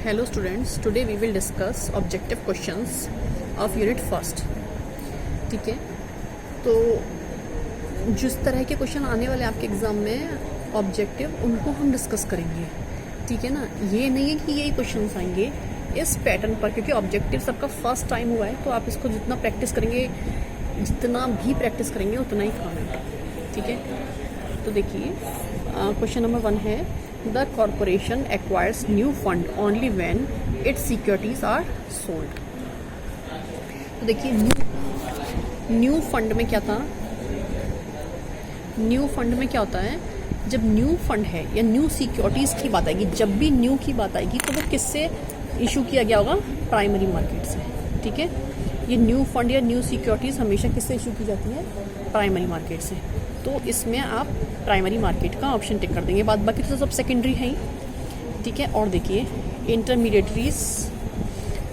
Hello students, today we will discuss objective questions of unit first. ठीक है, तो जिस तरह के क्वेश्चन आने वाले आपके एग्जाम में ऑब्जेक्टिव उनको हम डिस्कस करेंगे. ठीक है ना, ये नहीं है कि यही क्वेश्चंस आएंगे इस पैटर्न पर, क्योंकि ऑब्जेक्टिव सबका फर्स्ट टाइम हुआ है, तो आप इसको जितना प्रैक्टिस करेंगे उतना ही काम है. ठीक है, तो देखिए क्वेश्चन नंबर 1 है, the corporation acquires new fund only when its securities are sold. तो देखिए न्यू फंड में क्या था, न्यू फंड में क्या होता है, जब न्यू फंड है या न्यू सिक्योरिटीज़ की बात आएगी, जब भी न्यू की बात आएगी तो वो किससे इशू किया गया होगा, प्राइमरी मार्केट से. ठीक है, ये न्यू फंड या न्यू सिक्योरिटीज़ हमेशा किससे इशू की जाती है, प्राइमरी मार्केट से. तो इसमें आप प्राइमरी मार्केट का ऑप्शन टिक कर देंगे, बाकी तो सब सेकेंडरी है ही. ठीक है, और देखिए intermediaries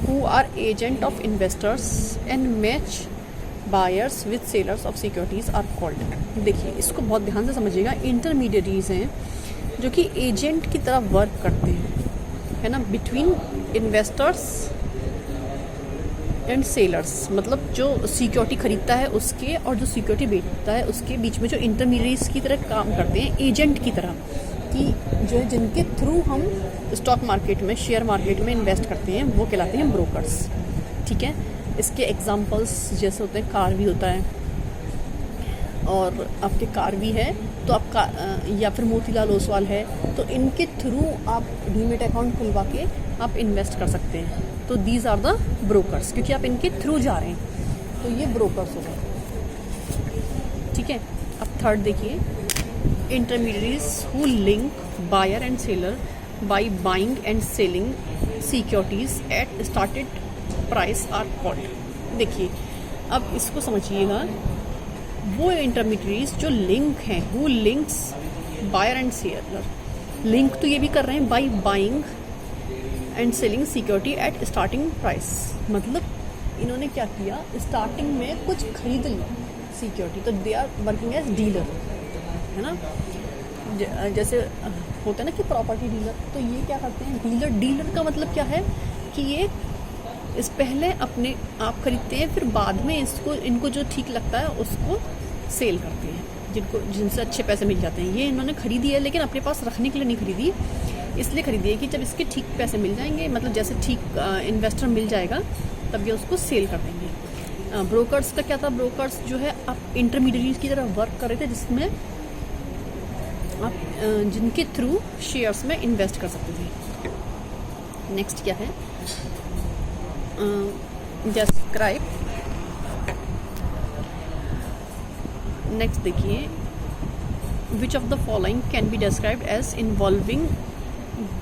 who are agent of investors and match buyers with sellers of securities are called. देखिए इसको बहुत ध्यान से समझिएगा. इंटरमीडिएटरीज हैं जो कि एजेंट की तरह वर्क करते हैं, है ना, बिटवीन इन्वेस्टर्स एंड सेलर्स, मतलब जो सिक्योरिटी खरीदता है उसके और जो सिक्योरिटी बेचता है उसके बीच में जो इंटरमीडिएट्स की तरह काम करते हैं, एजेंट की तरह, कि जो है जिनके थ्रू हम स्टॉक मार्केट में, शेयर मार्केट में इन्वेस्ट करते हैं, वो कहलाते हैं ब्रोकर्स. ठीक है, इसके एग्जांपल्स जैसे होते हैं, कार भी होता है, और आपके कार भी है तो आपका या फिर मोतीलाल ओसवाल है, तो इनके थ्रू आप डीमेट अकाउंट खुलवा के आप इन्वेस्ट कर सकते हैं. तो दीज आर द ब्रोकर्स, क्योंकि आप इनके थ्रू जा रहे हैं, तो ये ब्रोकर्स हो गए. ठीक है, अब थर्ड देखिए, intermediaries who link buyer and seller by buying and selling securities at started price are called. देखिए अब इसको समझिएगा, वो इंटरमीडिएटरीज जो लिंक हैं, who links buyer and seller, link तो ये भी कर रहे हैं by buying and selling security at starting price, मतलब इन्होंने क्या किया, स्टार्टिंग में कुछ खरीद लिया सिक्योरिटी, तो they are working as dealer, है ना. जैसे होता है ना कि प्रॉपर्टी डीलर, तो ये क्या करते हैं, डीलर. डीलर का मतलब क्या है कि ये इस पहले अपने आप खरीदते हैं, फिर बाद में इनको जो ठीक लगता है उसको सेल करते हैं, जिनसे अच्छे पैसे मिल जाते हैं. ये इन्होंने खरीदी है, लेकिन अपने पास रखने के लिए नहीं खरीदी, इसलिए खरीदी है कि जब इसके ठीक पैसे मिल जाएंगे, मतलब जैसे ठीक इन्वेस्टर मिल जाएगा तब ये उसको सेल कर देंगे. ब्रोकर्स का क्या था, ब्रोकर्स जो है आप इंटरमीडिएट की तरह वर्क कर रहे थे, जिसमें आप जिनके थ्रू शेयर्स में इन्वेस्ट कर सकते थे. नेक्स्ट क्या है, डिस्क्राइब. नेक्स्ट देखिए, which of the following can be described as involving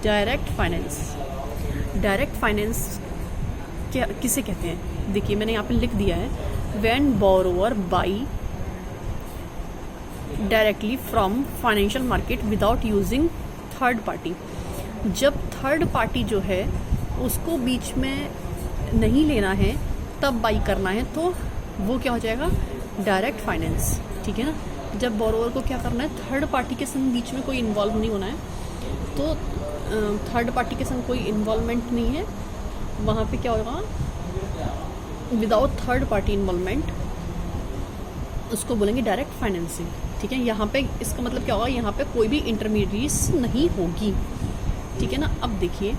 direct finance. Direct finance क्या किसे कहते हैं, देखिए मैंने यहाँ पे लिख दिया है, when borrower by directly from financial market without using third party. जब थर्ड पार्टी जो है उसको बीच में नहीं लेना है, तब बाई करना है, तो वो क्या हो जाएगा, डायरेक्ट फाइनेंस. ठीक है ना, जब बोरोवर को क्या करना है, थर्ड पार्टी के संग बीच में कोई इन्वॉल्व नहीं होना है, तो थर्ड पार्टी के संग कोई इन्वॉल्वमेंट नहीं है, वहाँ पे क्या होगा, विदाउट थर्ड पार्टी इन्वॉल्वमेंट, उसको बोलेंगे डायरेक्ट फाइनेंसिंग. ठीक है, यहाँ पे इसका मतलब क्या होगा, यहाँ पे कोई भी इंटरमीडिएट्स नहीं होगी. ठीक है ना. अब देखिए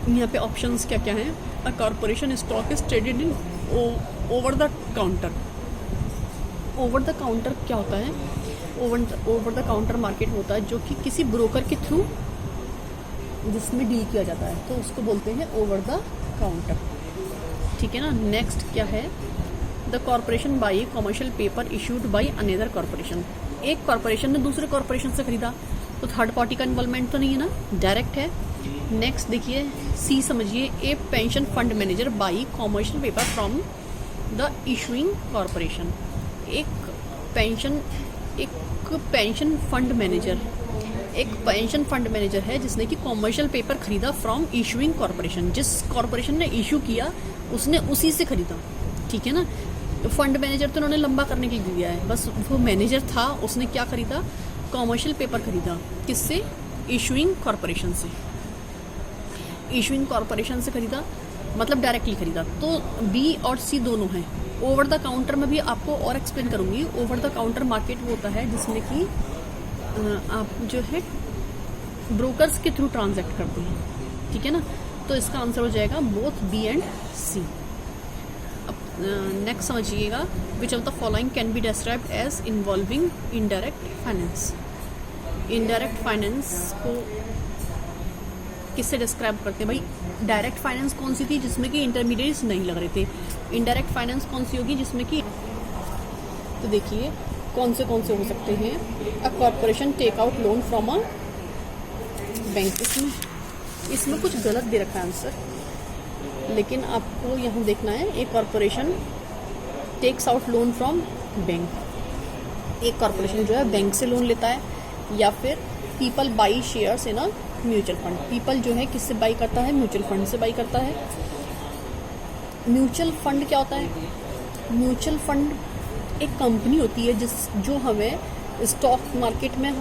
यहाँ पे ऑप्शंस क्या क्या हैं. A corporation stock is traded in over the counter. Over the counter क्या होता है, ओवर द काउंटर मार्केट होता है जो कि किसी ब्रोकर के थ्रू जिसमें डील किया जाता है, तो उसको बोलते हैं ओवर द काउंटर. ठीक है ना. नेक्स्ट क्या है, the corporation by commercial paper issued by another corporation. एक कॉर्पोरेशन ने दूसरे कॉर्पोरेशन से खरीदा, तो थर्ड पार्टी का इन्वॉल्वमेंट तो नहीं है ना, डायरेक्ट है. नेक्स्ट देखिए, सी समझिए, a pension fund manager buy commercial paper from the issuing corporation. एक पेंशन फंड मैनेजर है जिसने कि कॉमर्शियल पेपर खरीदा फ्रॉम इशूइंग कॉर्पोरेशन. जिस कॉर्पोरेशन ने इशू किया उसने उसी से खरीदा. ठीक है ना. तो फंड मैनेजर तो उन्होंने लंबा करने के लिए दिया है, बस वो मैनेजर था, उसने क्या खरीदा, कॉमर्शियल पेपर खरीदा, किससे, इशूइंग कॉर्पोरेशन से. इशूइंग कॉरपोरेशन से खरीदा, मतलब डायरेक्टली खरीदा। तो बी और सी दोनों हैं। ओवर द काउंटर में भी आपको और एक्सप्लेन करूंगी। ओवर द काउंटर मार्केट वो होता है जिसमें कि आप जो है ब्रोकर्स के थ्रू ट्रांजैक्ट करते हैं, ठीक है ना। तो इसका आंसर हो जाएगा बोथ बी एंड सी। अब नेक्स्ट समझिएगा, which of the following can be described as involving indirect finance. Indirect finance को किससे डिस्क्राइब करते हैं भाई? डायरेक्ट फाइनेंस कौन सी थी जिसमें कि इंटरमीडिएट्स नहीं लग रहे थे। इनडायरेक्ट फाइनेंस कौन सी होगी जिसमें कि, तो देखिए कौन से हो सकते हैं। A corporation take out loan from a bank. इसमें कुछ गलत दे रखा है आंसर, लेकिन आपको यहाँ देखना है। एक corporation takes out loan from bank. एक कॉर्पोरेशन जो है बैंक से लोन लेता है, या फिर people buy shares in a mutual fund. People जो है किससे बाई करता है? म्यूचुअल फंड से बाई करता है। म्यूचुअल फंड क्या होता है? म्यूचुअल फंड एक कंपनी होती है जो हमें स्टॉक मार्केट में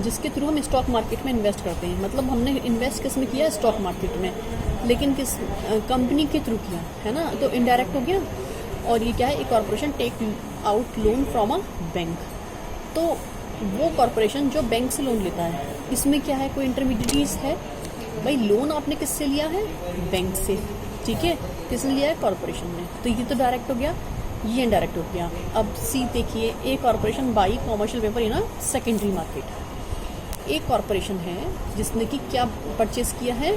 जिसके थ्रू हम स्टॉक मार्केट में इन्वेस्ट करते हैं। मतलब हमने इन्वेस्ट किस में किया? स्टॉक मार्केट में, लेकिन किस कंपनी के थ्रू किया है ना, तो इनडायरेक्ट हो गया। और ये क्या है? एक corporation take out loan from a bank. तो वो कॉर्पोरेशन जो बैंक से लोन लेता है, इसमें क्या है? कोई इंटरमीडिएट्स है भाई। लोन आपने किससे लिया है? बैंक से, ठीक है। किसने लिया है? कॉर्पोरेशन ने। तो ये तो डायरेक्ट हो गया, ये इनडायरेक्ट हो गया। अब सी देखिए, एक corporation by commercial paper in a secondary market. एक कॉर्पोरेशन है जिसने कि क्या परचेज किया है?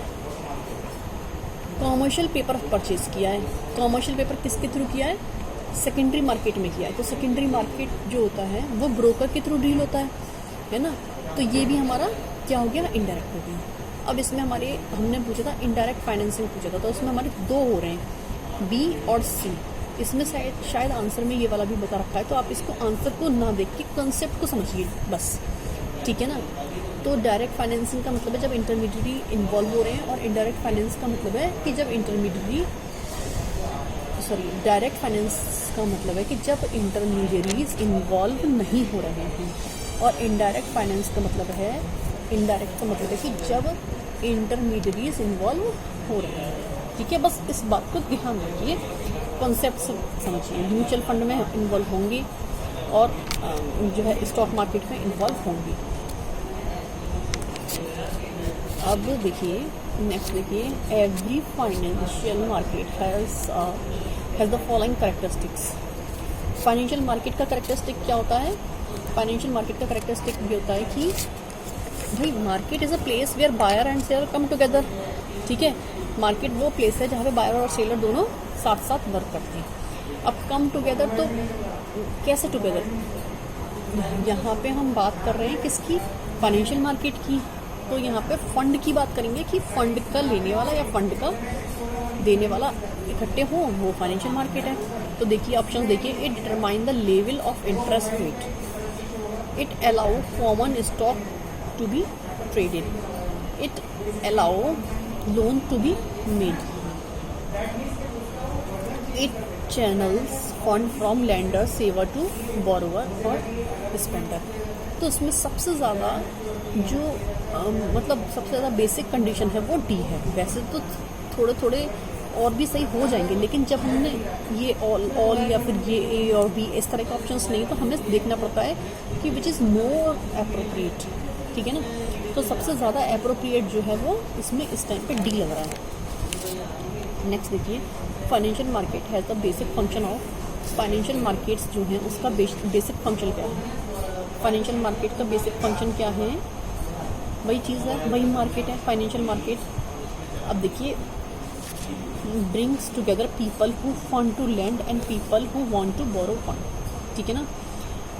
कॉमर्शियल पेपर परचेज किया है। कॉमर्शियल पेपर किसके थ्रू किया है? सेकेंडरी मार्केट में किया है। तो सेकेंडरी मार्केट जो होता है वो ब्रोकर के थ्रू डील होता है ना। तो ये भी हमारा क्या हो गया? इनडायरेक्ट हो गया। अब इसमें हमने पूछा था इनडायरेक्ट फाइनेंसिंग पूछा था, तो उसमें हमारे दो हो रहे हैं, बी और सी। इसमें शायद आंसर में ये वाला भी बता रखा है, तो आप इसको आंसर को ना देख के कंसेप्ट को समझिए बस, ठीक है ना। तो डायरेक्ट फाइनेंसिंग का मतलब है जब इंटरमीडिएरी इन्वॉल्व हो रहे हैं, और इनडायरेक्ट फाइनेंस का मतलब है कि जब डायरेक्ट फाइनेंस का मतलब है कि जब इंटरमीडिएरीज इन्वॉल्व नहीं हो रहे हैं, और इनडायरेक्ट फाइनेंस का मतलब है कि जब इंटरमीडिएरीज इन्वॉल्व हो रहे हैं, ठीक है। बस इस बात को ध्यान रखिए, कॉन्सेप्ट समझिए। म्यूचुअल फंड में इन्वॉल्व होंगी और जो है स्टॉक मार्केट में इन्वॉल्व होंगी। अब देखिए नेक्स्ट, देखिए every financial market has the following characteristics. Financial market का कैरेक्टरिस्टिक क्या होता है? फाइनेंशियल मार्केट का कैरेक्टरिस्टिक भी होता है कि भाई market is a place where buyer and seller come together, ठीक है। मार्केट वो प्लेस है जहाँ पे बायर और सेलर दोनों साथ साथ वर्क करते हैं। अब कम टुगेदर तो कैसे टुगेदर? यहाँ पे हम बात कर रहे हैं किसकी? फाइनेंशियल मार्केट की। तो यहाँ पे फंड की बात करेंगे कि फंड का लेने वाला या फंड का देने वाला इकट्ठे हो, वो फाइनेंशियल मार्केट है। तो देखिए ऑप्शन देखिए, it determine the level of interest rate, it allow common stock to be traded, it allow loan to be made, it channels fund from lender saver to borrower और spender. तो उसमें सबसे ज़्यादा जो मतलब सबसे ज़्यादा बेसिक कंडीशन है वो डी है। वैसे तो थोड़े थोड़े और भी सही हो जाएंगे, लेकिन जब हमने ये ऑल या फिर ये ए और बी इस तरह के ऑप्शंस नहीं, तो हमें देखना पड़ता है कि विच इज़ मोर अप्रोप्रिएट, ठीक है ना। तो सबसे ज़्यादा अप्रोप्रिएट जो है वो इसमें इस टाइम पे डी लग रहा है। नेक्स्ट देखिए, financial market has the basic function of. Financial markets जो हैं उसका बेसिक फंक्शन क्या है? फाइनेंशियल मार्केट का बेसिक फंक्शन क्या है? वही चीज़ है, वही मार्केट है फाइनेंशियल मार्केट। अब देखिए, brings together people who want to lend and people who want to borrow fund, ठीक है ना।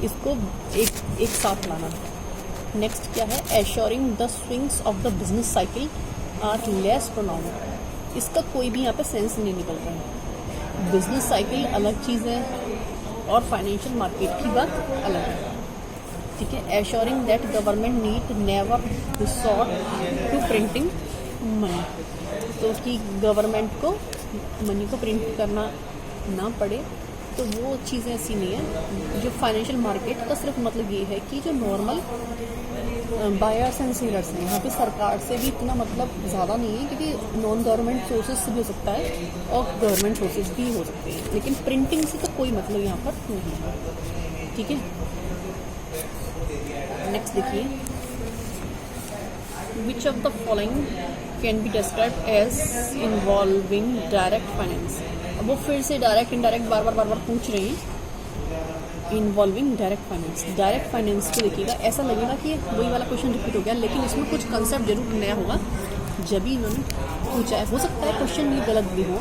इसको एक साथ लाना। नेक्स्ट क्या है? Assuring the swings of the business cycle are less pronounced. इसका कोई भी यहाँ पे सेंस नहीं निकल रहा है। बिजनेस साइकिल अलग चीज़ है और फाइनेंशियल मार्केट की बात अलग है, ठीक है। Assuring that government need never resort to printing money, तो कि गवर्नमेंट को मनी को प्रिंट करना ना पड़े, तो वो चीज़ें ऐसी नहीं है। जो फाइनेंशियल मार्केट का सिर्फ मतलब ये है कि जो नॉर्मल बायर्स एंड सेलर्स हैं, यहाँ पे सरकार से भी इतना मतलब ज़्यादा नहीं है, क्योंकि नॉन गवर्नमेंट सोर्सेज से भी हो सकता है और गवर्नमेंट सोर्सेज भी हो सकते हैं, लेकिन प्रिंटिंग से तो कोई मतलब यहाँ पर नहीं है। ठीक है, नेक्स्ट देखिए, which of the following can be described as involving direct finance. अब वो फिर से डायरेक्ट इनडायरेक्ट बार बार पूछ रहे हैं। Involving direct finance, direct finance को देखिएगा, ऐसा लगेगा कि वही वाला क्वेश्चन रिपीट हो गया, लेकिन इसमें कुछ कंसेप्ट जरूर नया होगा जब भी इन्होंने पूछा है। हो सकता है क्वेश्चन ये गलत भी हो,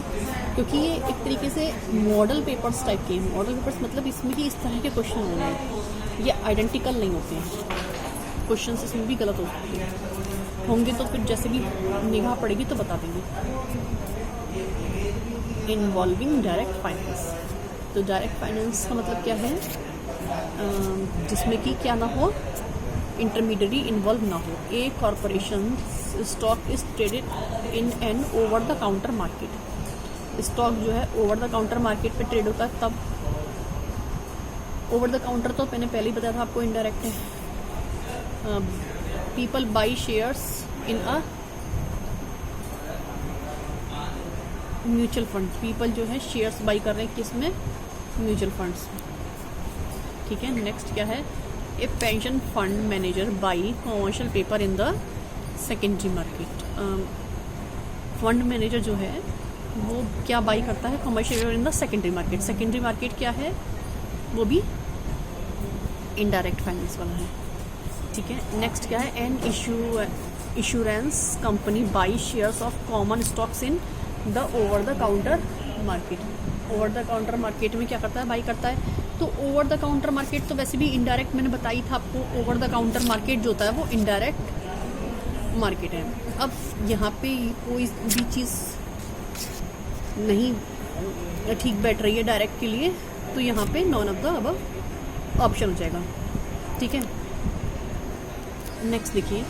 क्योंकि ये एक तरीके से मॉडल पेपर्स टाइप के हैं। मॉडल पेपर्स मतलब इसमें भी इस तरह के क्वेश्चन होने हैं, ये आइडेंटिकल नहीं होते हैं क्वेश्चन, इसमें भी गलत हो सकते हैं, होंगे तो फिर जैसे भी निगाह पड़ेगी तो बता देंगे। इन्वॉल्विंग डायरेक्ट फाइनेंस, तो डायरेक्ट फाइनेंस का मतलब क्या है, जिसमें कि क्या ना हो, इंटरमीडियरी इन्वॉल्व ना हो। A corporation stock is traded in an over the counter market. Stock जो है ओवर द काउंटर मार्केट पे ट्रेड होता है, तब ओवर द काउंटर तो मैंने पहले ही बताया था आपको, इनडायरेक्ट है। People buy shares in a mutual fund, people जो है शेयर्स बाई कर रहे हैं किसमें, म्यूचुअल फंड्स। ठीक है, नेक्स्ट क्या है, a pension fund manager buy commercial paper in the secondary market. Fund manager जो है वो क्या बाई करता है, commercial paper in the secondary market. Secondary market क्या है, वो भी इनडायरेक्ट फाइनेंस वाला है। ठीक है, नेक्स्ट क्या है, an insurance accompany by shares of common stocks in the over the counter market. Over the counter market में क्या करता है, बाई करता है। तो ओवर द काउंटर मार्केट तो वैसे भी इनडायरेक्ट, मैंने बताई था आपको, ओवर द काउंटर मार्केट जो होता है वो इनडायरेक्ट मार्केट है। अब यहाँ पे कोई भी चीज़ नहीं ठीक बैठ रही है डायरेक्ट के लिए, तो यहाँ पे none of the above option हो जाएगा। ठीक है, नेक्स्ट देखिए,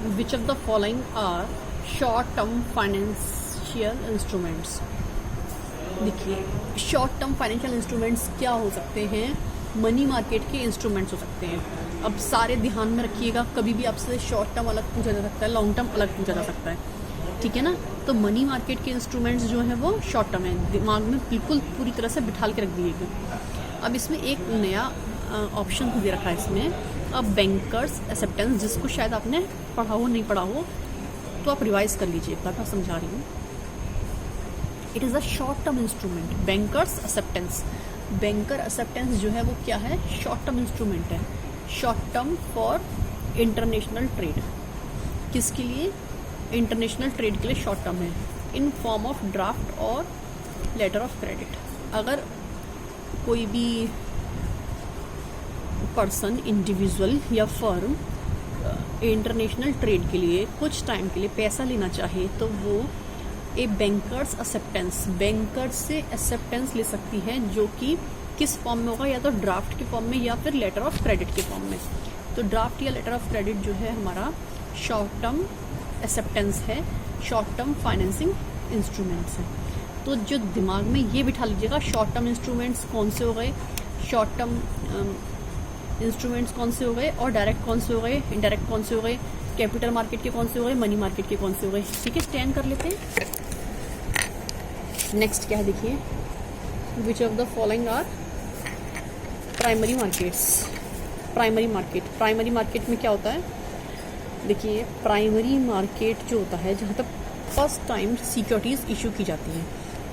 which of the following are short term financial instruments. देखिए, शॉर्ट टर्म फाइनेंशियल इंस्ट्रूमेंट्स क्या हो सकते हैं, मनी मार्केट के इंस्ट्रूमेंट्स हो सकते हैं। अब सारे ध्यान में रखिएगा, कभी भी आपसे शॉर्ट टर्म अलग पूछा जा सकता है, लॉन्ग टर्म अलग पूछा जा सकता है। ठीक है ना, तो मनी मार्केट के इंस्ट्रूमेंट्स जो है वो शॉर्ट टर्म है, दिमाग में बिल्कुल पूरी तरह से बिठा के रख दिएगा। अब इसमें एक नया ऑप्शन दे रखा है इसमें, अब बैंकर्स एक्सेप्टेंस, जिसको शायद आपने पढ़ा हो, नहीं पढ़ा हो तो आप रिवाइज कर लीजिए, एक बार मैं समझा रही हूँ। It is a short term instrument, bankers acceptance. Banker acceptance जो है वो क्या है, शॉर्ट टर्म इंस्ट्रूमेंट है। Short term for international trade, किसके लिए, इंटरनेशनल ट्रेड के लिए शॉर्ट टर्म है, इन फॉर्म ऑफ ड्राफ्ट और लेटर ऑफ क्रेडिट। अगर कोई भी पर्सन, इंडिविजुअल या फर्म इंटरनेशनल ट्रेड के लिए कुछ टाइम के लिए पैसा लेना चाहे तो वो ए बैंकर्स एक्सेप्टेंस, बैंकर से एक्सेप्टेंस ले सकती है, जो कि किस फॉर्म में होगा, या तो ड्राफ्ट के फॉर्म में या फिर लेटर ऑफ क्रेडिट के फॉर्म में। तो ड्राफ्ट या लेटर ऑफ क्रेडिट जो है हमारा शॉर्ट टर्म एक्सेप्टेंस है, शॉर्ट टर्म फाइनेंसिंग इंस्ट्रूमेंट्स है। तो जो दिमाग में ये बिठा लीजिएगा, शॉर्ट टर्म इंस्ट्रूमेंट्स कौन से हो गए, शॉर्ट टर्म इंस्ट्रूमेंट्स कौन से हो गए, और डायरेक्ट कौन से हो गए, इनडायरेक्ट कौन से हो गए, कैपिटल मार्केट के कौन से हो गए, मनी मार्केट के कौन से हो गए। ठीक है, स्टैंड कर लेते हैं। नेक्स्ट क्या है देखिए, which of the following are primary markets. Primary market, primary market में क्या होता है, देखिए प्राइमरी मार्केट जो होता है जहाँ तक फर्स्ट टाइम सिक्योरिटीज़ इशू की जाती हैं,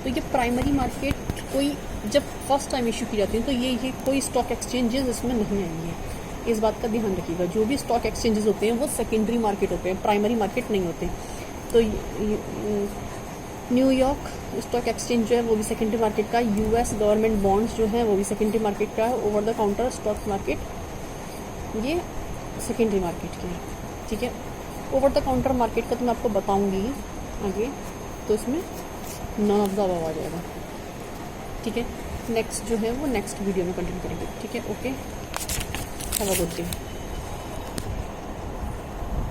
तो ये प्राइमरी मार्केट कोई जब फर्स्ट टाइम इशू की जाती है तो ये कोई स्टॉक एक्सचेंजेस इसमें नहीं आएंगे। इस बात का ध्यान रखिएगा, जो भी स्टॉक एक्सचेंजेस होते हैं वो सेकेंडरी मार्केट होते हैं, प्राइमरी मार्केट नहीं होते। तो न्यूयॉर्क स्टॉक एक्सचेंज जो है वो भी सेकेंडरी मार्केट का, यूएस गवर्नमेंट बॉन्ड्स जो है वो भी सेकेंडरी मार्केट का है, over the counter stock market ये सेकेंडरी मार्केट की है। ठीक है, ओवर द काउंटर मार्केट का तो मैं आपको बताऊंगी आगे, तो इसमें नॉन ऑफ द अबव आ जाएगा। ठीक है, नेक्स्ट जो है वो नेक्स्ट वीडियो में कंटिन्यू करेंगे। ठीक है, okay, have a good day.